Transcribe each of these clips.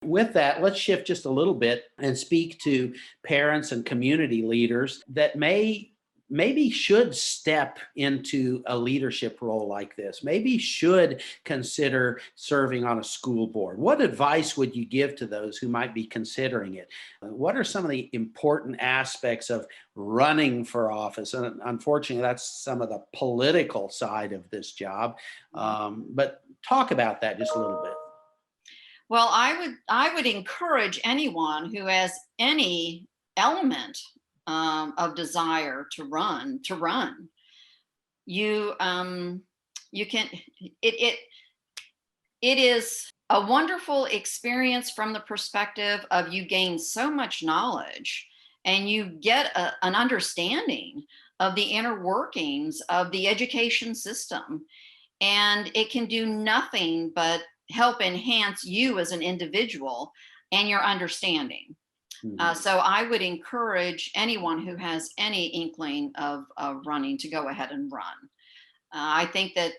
With that, let's shift just a little bit and speak to parents and community leaders that maybe should step into a leadership role like this, maybe should consider serving on a school board. What advice would you give to those who might be considering it? What are some of the important aspects of running for office? And unfortunately, that's some of the political side of this job. But talk about that just a little bit. Well, I would encourage anyone who has any element of desire to run. You you can it is a wonderful experience from the perspective of you gain so much knowledge and you get an understanding of the inner workings of the education system, and it can do nothing but help enhance you as an individual and your understanding. Mhm. So I would encourage anyone who has any inkling of running to go ahead and run. I think that,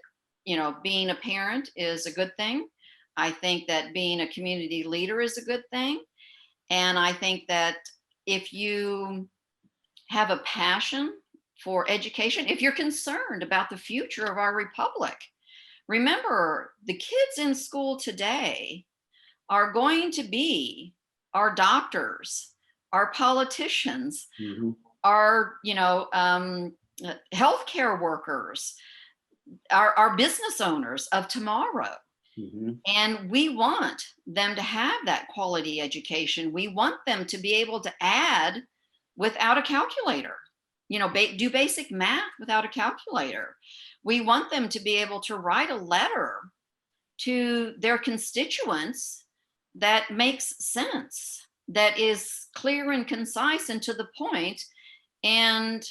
being a parent is a good thing. I think that being a community leader is a good thing. And I think that if you have a passion for education, if you're concerned about the future of our republic, remember the kids in school today are going to be our doctors, our politicians, Mhm. our healthcare workers, our business owners of tomorrow. Mhm. And we want them to have that quality education. We want them to be able to add without a calculator, do basic math without a calculator. We want them to be able to write a letter to their constituents that makes sense, that is clear and concise and to the point. And,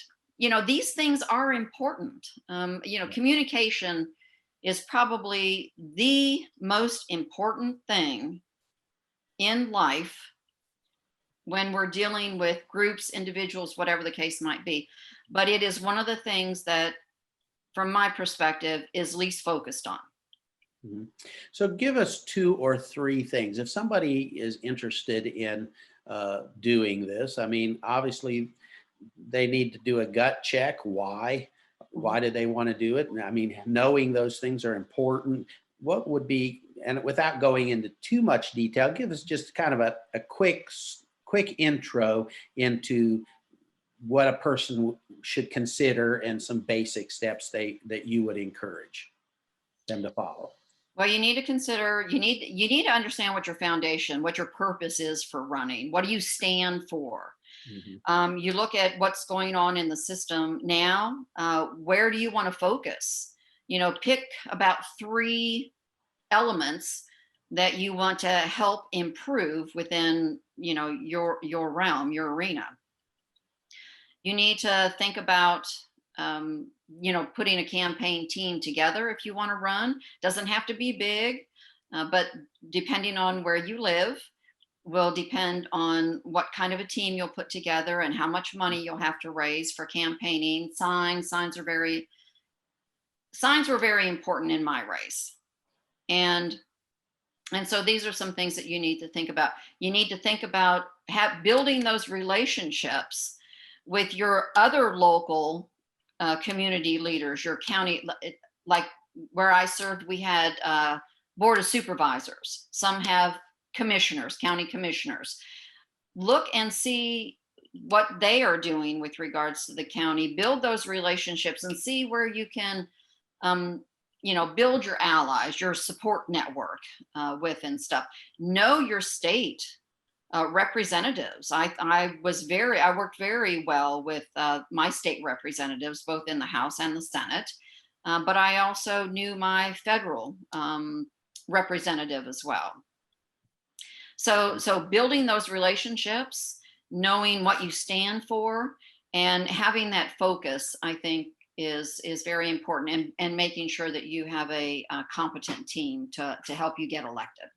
these things are important. Communication is probably the most important thing in life when we're dealing with groups, individuals, whatever the case might be. But it is one of the things that, from my perspective, is least focused on. Mhm. So give us two or three things. If somebody is interested in doing this, I mean, obviously they need to do a gut check. Why? Mhm. Why do they want to do it? I mean, knowing those things are important. What would be, and without going into too much detail, give us just kind of a quick intro into what a person should consider and some basic steps that you would encourage them to follow. Well, you need to consider, you need to understand what your foundation, what your purpose is for running. What do you stand for? Mhm. You look at what's going on in the system now. Where do you want to focus? Pick about three elements that you want to help improve within, your realm, your arena. You need to think about, putting a campaign team together if you want to run. Doesn't have to be big, but depending on where you live, will depend on what kind of a team you'll put together and how much money you'll have to raise for campaigning. Signs were very important in my race. And so these are some things that you need to think about. You need to think about building those relationships with your other local community leaders, your county. Like where I served, we had board of supervisors. Some have commissioners, county commissioners. Look and see what they are doing with regards to the county. Build those relationships and see where you can um, build your allies, your support network with and stuff. Know your state representatives. I worked very well with my state representatives, both in the House and the Senate. But I also knew my federal representative as well. So building those relationships, knowing what you stand for, and having that focus, I think, is very important, and making sure that you have a competent team to help you get elected.